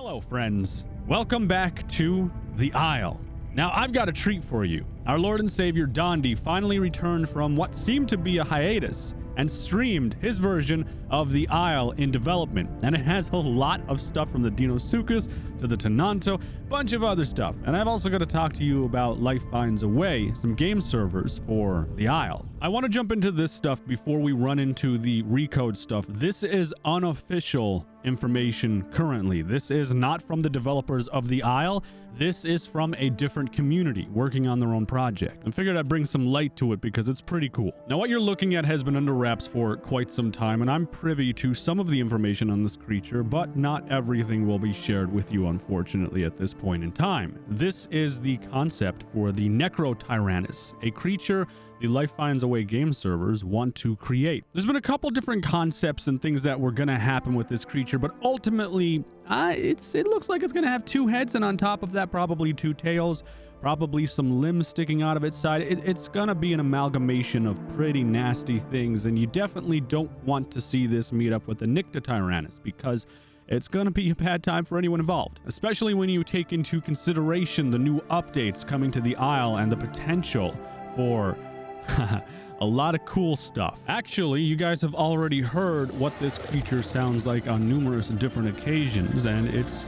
Hello, friends. Welcome back to the Isle. Now, I've got a treat for you. Our Lord and Savior Dondi finally returned from what seemed to be a hiatus and streamed his version of the Isle in development. And it has a lot of stuff from the Dinosaur to the Tenanto, bunch of other stuff. And I've also got to talk to you about Life Finds a Way, some game servers for the Isle. I want to jump into this stuff before we run into the recode stuff. This is unofficial information currently. This is not from the developers of the Isle. This is from a different community working on their own project. I figured I'd bring some light to it because it's pretty cool. Now, what you're looking at has been under wraps for quite some time, and I'm privy to some of the information on this creature, but not everything will be shared with you, unfortunately, at this point in time. This is the concept for the NecroTyrannus, a creature the Life Finds a Way game servers want to create. There's been a couple different concepts and things that were going to happen with this creature, but ultimately, it looks like it's going to have two heads, and on top of that, probably two tails, probably some limbs sticking out of its side. It's going to be an amalgamation of pretty nasty things, and you definitely don't want to see this meet up with the NecroTyrannus because it's going to be a bad time for anyone involved, especially when you take into consideration the new updates coming to the Isle and the potential for a lot of cool stuff. Actually, you guys have already heard what this creature sounds like on numerous different occasions, and it's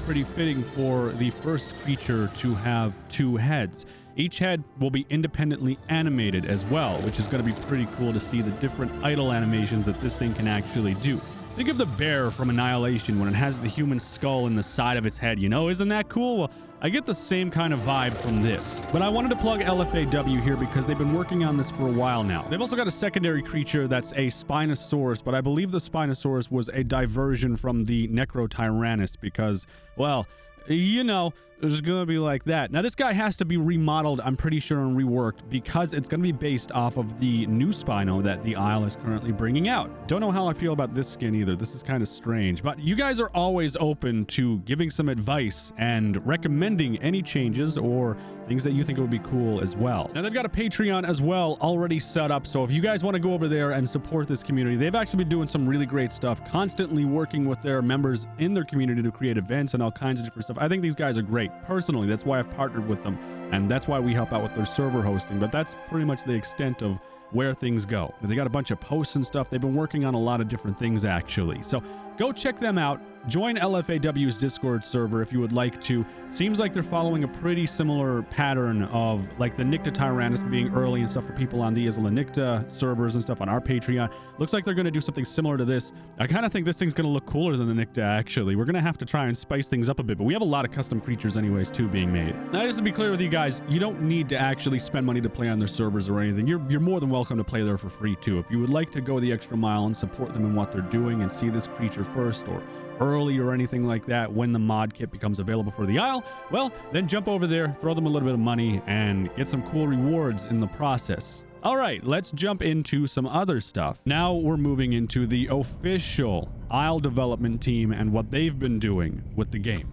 pretty fitting for the first creature to have two heads. Each head will be independently animated as well, which is going to be pretty cool to see the different idle animations that this thing can actually do. Think of the bear from Annihilation when it has the human skull in the side of its head, you know? Isn't that cool? Well, I get the same kind of vibe from this. But I wanted to plug LFAW here because they've been working on this for a while now. They've also got a secondary creature that's a Spinosaurus, but I believe the Spinosaurus was a diversion from the NecroTyrannus because, well, you know, it's gonna be like that. Now, this guy has to be remodeled, I'm pretty sure, and reworked because it's gonna be based off of the new Spino that the Isle is currently bringing out. Don't know how I feel about this skin either. This is kind of strange, but you guys are always open to giving some advice and recommending any changes or things that you think would be cool as well. Now, they've got a Patreon as well already set up, so if you guys want to go over there and support this community, they've actually been doing some really great stuff, constantly working with their members in their community to create events and all kinds of different stuff. I think these guys are great. Personally, that's why I've partnered with them, and that's why we help out with their server hosting, but that's pretty much the extent of where things go. They got a bunch of posts and stuff. They've been working on a lot of different things, actually. So go check them out. Join LFAW's Discord server if you would like to. Seems like they're following a pretty similar pattern of like the NecroTyrannus being early and stuff for people on the Isla Nicta servers and stuff on our Patreon. Looks like they're going to do something similar to this. I kind of think this thing's going to look cooler than the Nicta, actually. We're going to have to try and spice things up a bit, but we have a lot of custom creatures anyways, too, being made. Now, just to be clear with you guys, you don't need to actually spend money to play on their servers or anything. You're more than welcome to play there for free, too. If you would like to go the extra mile and support them in what they're doing and see this creature first or early or anything like that when the mod kit becomes available for the Isle, well, then jump over there, throw them a little bit of money, and get some cool rewards in the process. All right, let's jump into some other stuff. Now we're moving into the official Isle development team and what they've been doing with the game.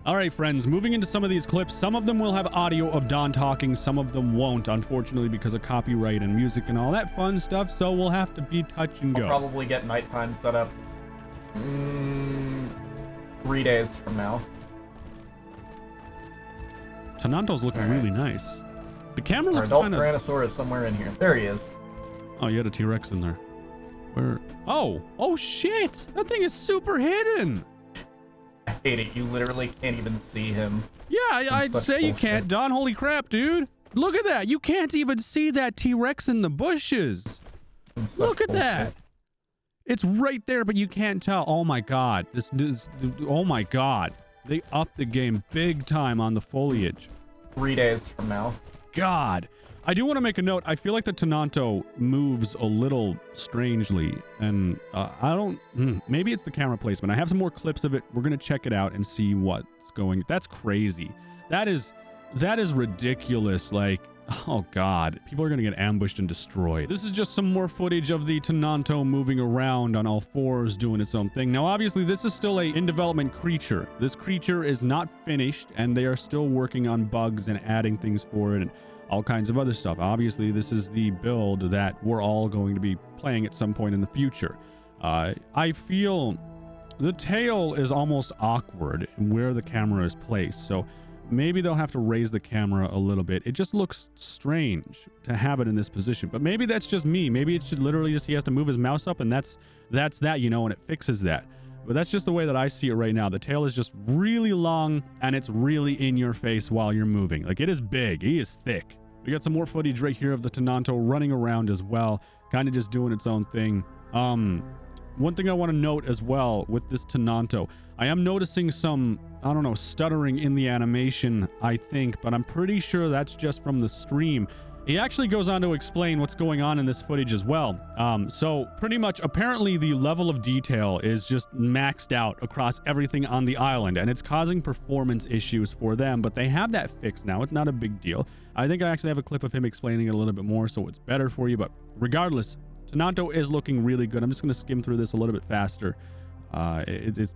All right, friends, moving into some of these clips. Some of them will have audio of Don talking, some of them won't, unfortunately, because of copyright and music and all that fun stuff, so we'll have to be touch and go. I'll probably get nighttime set up 3 days from now. Tenanto's looking really nice. The camera looks Our kind adult of... Tyrannosaur is somewhere in here. There he is. Oh, you had a T-Rex in there. Where? Oh shit! That thing is super hidden! I hate it. You literally can't even see him. Yeah, I'd say you can't, Don. Holy crap, dude. Look at that. You can't even see that T-Rex in the bushes. Look at that. It's right there, but you can't tell. Oh my god. Oh my god. They upped the game big time on the foliage. 3 days from now. God. I do want to make a note. I feel like the Tenanto moves a little strangely, and I don't... maybe it's the camera placement. I have some more clips of it. We're going to check it out and see what's going... That's crazy. That is ridiculous. Like, oh god. People are going to get ambushed and destroyed. This is just some more footage of the Tenanto moving around on all fours, doing its own thing. Now, obviously, this is still a in-development creature. This creature is not finished, and they are still working on bugs and adding things for it, and all kinds of other stuff. Obviously, this is the build that we're all going to be playing at some point in the future. I feel The tail is almost awkward where the camera is placed, so maybe they'll have to raise the camera a little bit. It just looks strange to have it in this position, but maybe that's just me. Maybe it's just literally just he has to move his mouse up, and that's that, you know, and it fixes that. But that's just the way that I see it right now. The tail is just really long, and it's really in your face while you're moving. Like, it is big. He is thick. We got some more footage right here of the Tenanto running around as well, kind of just doing its own thing. One thing I want to note as well with this Tenanto, I am noticing some, I don't know, stuttering in the animation, I think, but I'm pretty sure that's just from the stream. He actually goes on to explain what's going on in this footage as well. So pretty much, apparently the level of detail is just maxed out across everything on the island, and it's causing performance issues for them, but they have that fixed now. It's not a big deal. I think I actually have a clip of him explaining it a little bit more, so it's better for you, but regardless, Tenanto is looking really good. I'm just going to skim through this a little bit faster. It's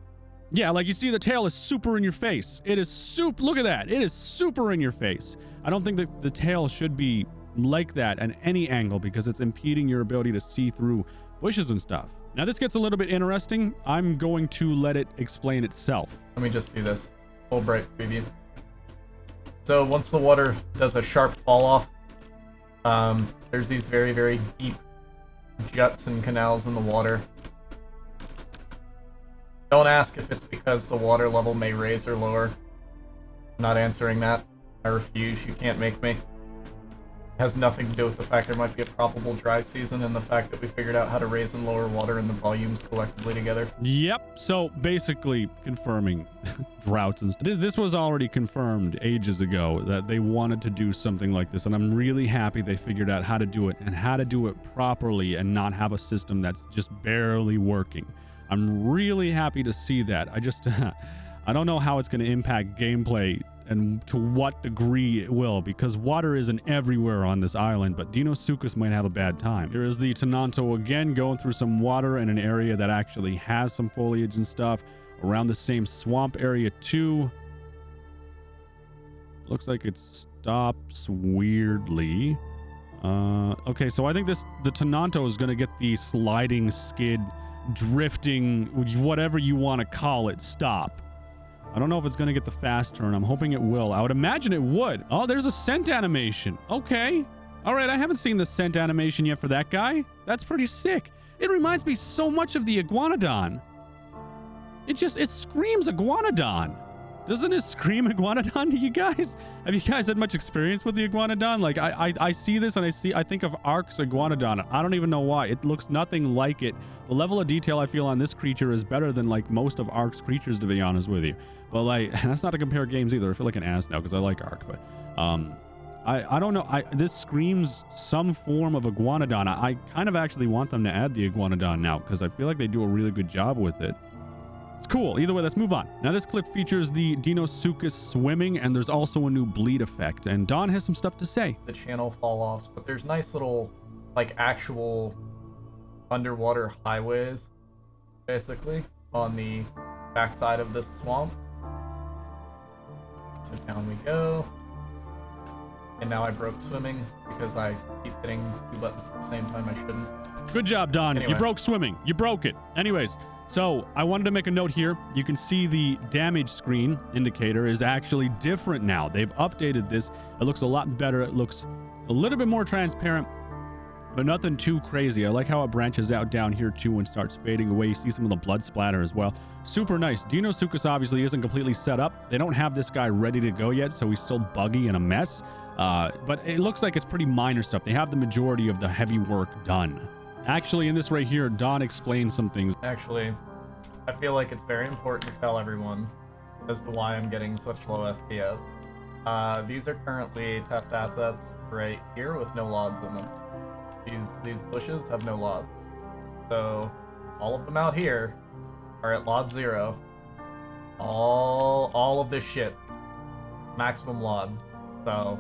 yeah, like you see, the tail is super in your face. It is super, look at that. It is super in your face. I don't think that the tail should be like that at any angle because it's impeding your ability to see through bushes and stuff. Now this gets a little bit interesting. I'm going to let it explain itself. Let me just do this. Full bright preview. So once the water does a sharp fall off, there's these very, very deep juts and canals in the water. Don't ask if it's because the water level may raise or lower. I'm not answering that. I refuse. You can't make me. It has nothing to do with the fact there might be a probable dry season and the fact that we figured out how to raise and lower water and the volumes collectively together. Yep. So basically confirming droughts and stuff. This was already confirmed ages ago that they wanted to do something like this, and I'm really happy they figured out how to do it and how to do it properly and not have a system that's just barely working. I'm really happy to see that. I don't know how it's going to impact gameplay and to what degree it will, because water isn't everywhere on this island, but Dinosaur might have a bad time. Here is the Tenanto again going through some water in an area that actually has some foliage and stuff around the same swamp area too. Looks like it stops weirdly. Okay, so I think the Tenanto is going to get the sliding skid, drifting, whatever you want to call it, stop. I don't know if it's going to get the fast turn. I'm hoping it will. I would imagine it would. Oh, there's a scent animation. Okay. All right, I haven't seen the scent animation yet for that guy. That's pretty sick. It reminds me so much of the Iguanodon. It screams Iguanodon. Doesn't it scream Iguanodon to you guys? Have you guys had much experience with the Iguanodon? Like, I see this and I think of Ark's Iguanodon. I don't even know why. It looks nothing like it. The level of detail I feel on this creature is better than, like, most of Ark's creatures, to be honest with you. But, like, that's not to compare games either. I feel like an ass now because I like Ark, but, I don't know. This screams some form of Iguanodon. I kind of actually want them to add the Iguanodon now because I feel like they do a really good job with it. It's cool. Either way, let's move on. Now, this clip features the Dinosaur swimming, and there's also a new bleed effect, and Don has some stuff to say. The channel fall-offs, but there's nice little, like, actual underwater highways, basically, on the backside of this swamp. So down we go. And now I broke swimming because I keep hitting two buttons at the same time I shouldn't. Good job, Don. Anyway. You broke swimming. You broke it. Anyways, so I wanted to make a note here. You can see the damage screen indicator is actually different now. They've updated this. It looks a lot better. It looks a little bit more transparent, but nothing too crazy. I like how it branches out down here too and starts fading away. You see some of the blood splatter as well. Super nice. Dinosaur obviously isn't completely set up. They don't have this guy ready to go yet, so he's still buggy and a mess. But it looks like it's pretty minor stuff. They have the majority of the heavy work done. Actually, in this right here, Don explains some things. Actually, I feel like it's very important to tell everyone as to why I'm getting such low FPS. These are currently test assets right here with no LODs in them. These bushes have no LODs. So all of them out here are at LOD 0. All of this shit. Maximum LOD. So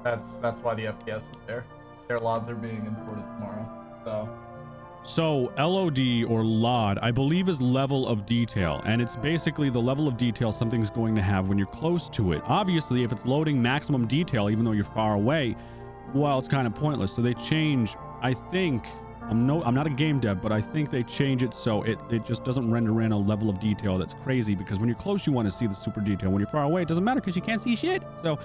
that's why the FPS is there. Their LODs are being imported tomorrow. So LOD or LOD, I believe, is level of detail, and it's basically the level of detail something's going to have when you're close to it. Obviously, if it's loading maximum detail, even though you're far away, well, it's kind of pointless. So they change, I think, I'm not a game dev, but I think they change it so it just doesn't render in a level of detail that's crazy, because when you're close, you want to see the super detail. When you're far away, it doesn't matter because you can't see shit. So,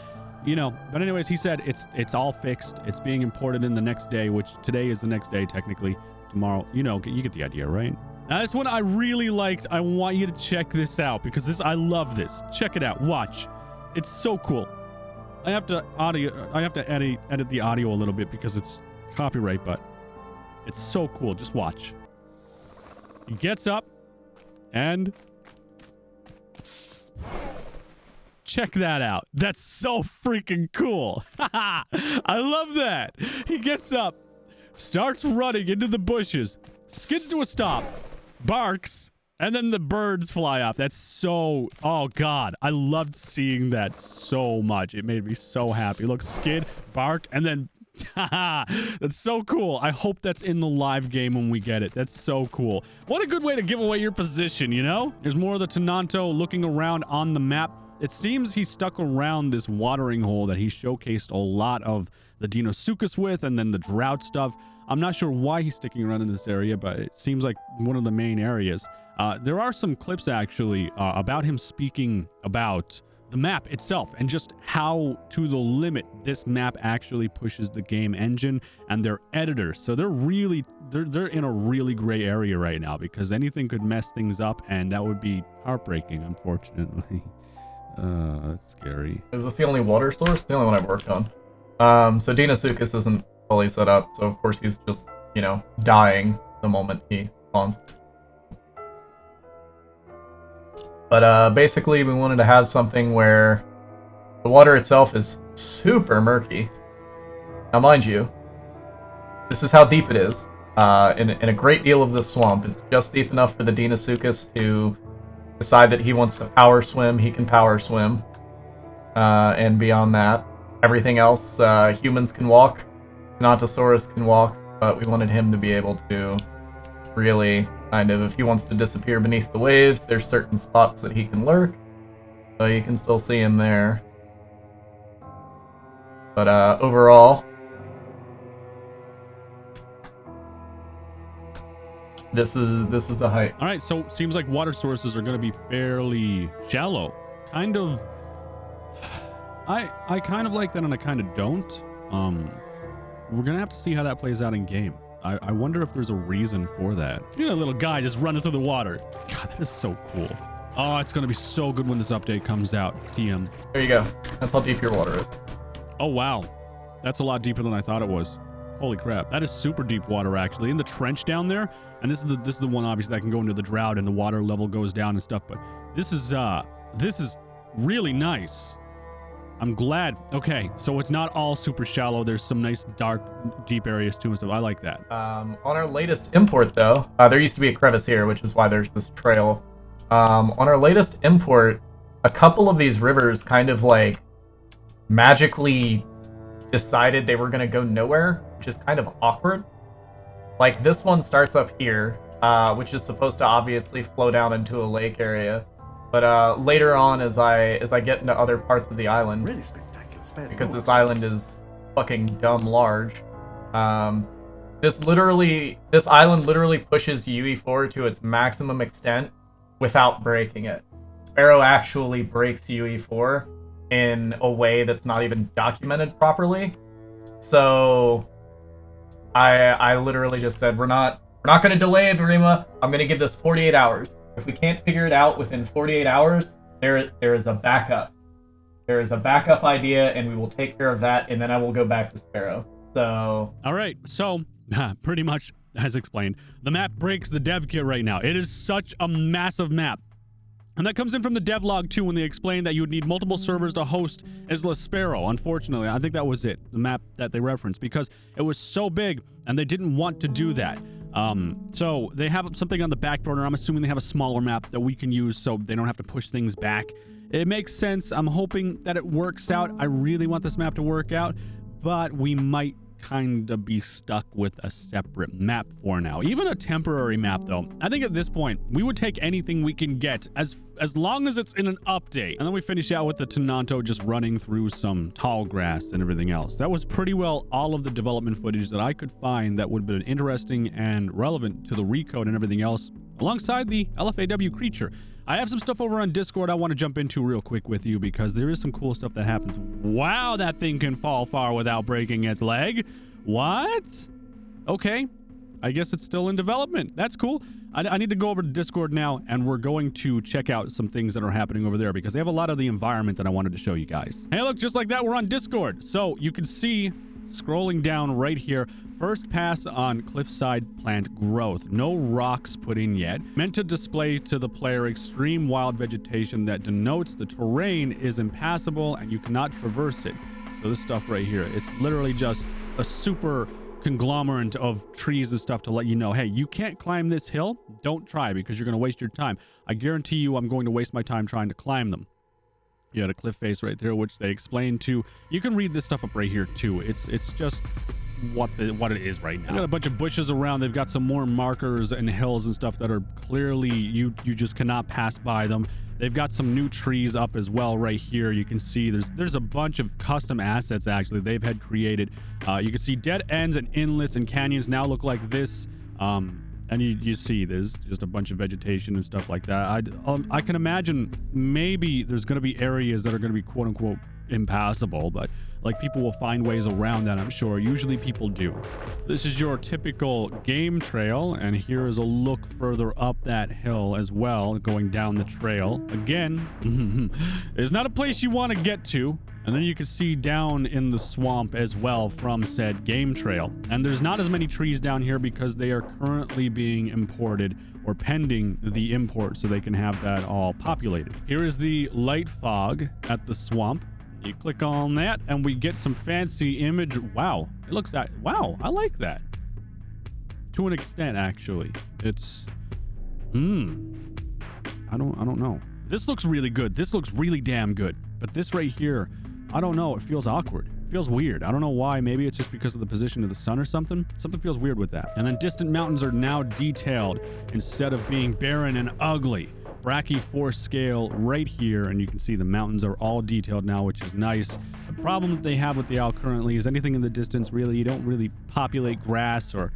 you know, but anyways, he said it's all fixed. It's being imported in the next day, which today is the next day, technically. Tomorrow, you know, you get the idea, right? Now, this one I really liked. I want you to check this out because I love this. Check it out. Watch. It's so cool. I have to edit the audio a little bit because it's copyright, but it's so cool. Just watch. He gets up and check that out. That's so freaking cool. I love that. He gets up, starts running into the bushes, skids to a stop, barks, and then the birds fly off. That's so... Oh, God. I loved seeing that so much. It made me so happy. Look, skid, bark, and then... That's so cool. I hope that's in the live game when we get it. That's so cool. What a good way to give away your position, you know? There's more of the Tenanto looking around on the map. It seems he stuck around this watering hole that he showcased a lot of the Dinosaur with, and then the drought stuff. I'm not sure why he's sticking around in this area, but it seems like one of the main areas. There are some clips, actually, about him speaking about the map itself and just how, to the limit, this map actually pushes the game engine and their editors. So they're in a really gray area right now because anything could mess things up, and that would be heartbreaking, unfortunately. That's scary. Is this the only water source? The only one I've worked on. So Dinosaur isn't fully set up, so of course he's just, you know, dying the moment he spawns. But basically we wanted to have something where the water itself is super murky. Now mind you, this is how deep it is. In a great deal of the swamp, it's just deep enough for the Dinosuchus to decide that he wants to power swim. He can power swim. And beyond that, everything else, humans can walk. Nontosaurus can walk, but we wanted him to be able to really kind of, if he wants to disappear beneath the waves, there's certain spots that he can lurk, so you can still see him there. But overall, this is the height. All right, so seems like water sources are going to be fairly shallow. Kind of. I kind of like that, and I kind of don't. We're gonna have to see how that plays out in game. I wonder if there's a reason for that. Look at that little guy just running through the water. God, that is so cool. Oh, it's gonna be so good when this update comes out. TM. There you go. That's how deep your water is. Oh wow, that's a lot deeper than I thought it was. Holy crap, that is super deep water actually. In the trench down there, and this is the one obviously that can go into the drought and the water level goes down and stuff. But this is really nice. I'm glad. Okay, so it's not all super shallow. There's some nice dark, deep areas too and stuff. I like that. On our latest import, though, there used to be a crevice here, which is why there's this trail. On our latest import, a couple of these rivers kind of like magically decided they were going to go nowhere, which is kind of awkward. Like this one starts up here, which is supposed to obviously flow down into a lake area. But later on, as I get into other parts of the island, really spectacular, because this island is fucking dumb large, this island literally pushes UE4 to its maximum extent without breaking it. Sparrow actually breaks UE4 in a way that's not even documented properly. So I literally just said, we're not going to delay EVRIMA. I'm going to give this 48 hours. If we can't figure it out within 48 hours, there is a backup. There is a backup idea, and we will take care of that, and then I will go back to Sparrow. So... All right, so pretty much as explained, the map breaks the dev kit right now. It is such a massive map. And that comes in from the devlog too when they explained that you would need multiple servers to host Isla Sparrow. Unfortunately, I think that was it, the map that they referenced, because it was so big and they didn't want to do that. So they have something on the back burner. I'm assuming they have a smaller map that we can use so they don't have to push things back. It makes sense. I'm hoping that it works out. I really want this map to work out, but we might kind of be stuck with a separate map for now. Even a temporary map, though. I think at this point, we would take anything we can get as long as it's in an update. And then we finish out with the Tenanto just running through some tall grass and everything else. That was pretty well all of the development footage that I could find that would have been interesting and relevant to the recode and everything else, alongside the LFAW creature. I have some stuff over on Discord I want to jump into real quick with you because there is some cool stuff that happens. Wow, that thing can fall far without breaking its leg. What? Okay. I guess it's still in development. That's cool. I need to go over to Discord now, and we're going to check out some things that are happening over there because they have a lot of the environment that I wanted to show you guys. Hey, look, just like that, we're on Discord. So you can see, scrolling down right here, first pass on cliffside plant growth. No rocks put in yet. Meant to display to the player extreme wild vegetation that denotes the terrain is impassable and you cannot traverse it. So this stuff right here, it's literally just a super conglomerate of trees and stuff to let you know, hey, you can't climb this hill. Don't try because you're going to waste your time. I guarantee you I'm going to waste my time trying to climb them. You got a cliff face right there, which they explain to. You can read this stuff up right here too. It's just what it is right now. They got a bunch of bushes around. They've got some more markers and hills and stuff that are clearly you just cannot pass by them. They've got some new trees up as well right here. You can see there's a bunch of custom assets actually they've had created. You can see dead ends and inlets and canyons now look like this. And you see there's just a bunch of vegetation and stuff like that. I can imagine maybe there's going to be areas that are going to be quote unquote impassable, but like people will find ways around that, I'm sure. Usually people do. This is your typical game trail, and here is a look further up that hill as well, going down the trail. Again, it's not a place you want to get to. And then you can see down in the swamp as well from said game trail. And there's not as many trees down here because they are currently being imported or pending the import so they can have that all populated. Here is the light fog at the swamp. You click on that and we get some fancy image. Wow, it looks that. Wow, I like that. To an extent, actually. It's I don't know. This looks really good. This looks really damn good. But this right here, I don't know. It feels awkward. It feels weird. I don't know why. Maybe it's just because of the position of the sun or something. Something feels weird with that. And then distant mountains are now detailed instead of being barren and ugly. Brachy 4 scale right here, and you can see the mountains are all detailed now, which is nice. The problem that they have with the owl currently is anything in the distance, really, you don't really populate grass or,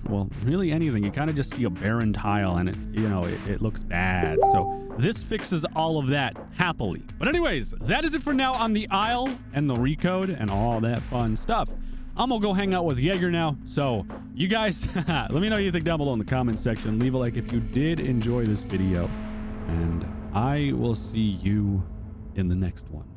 well, really anything. You kind of just see a barren tile, and it looks bad. So this fixes all of that happily. But anyways, that is it for now on the Isle and the recode and all that fun stuff. I'm gonna go hang out with Jaeger now. So you guys, let me know what you think down below in the comment section. Leave a like if you did enjoy this video, and I will see you in the next one.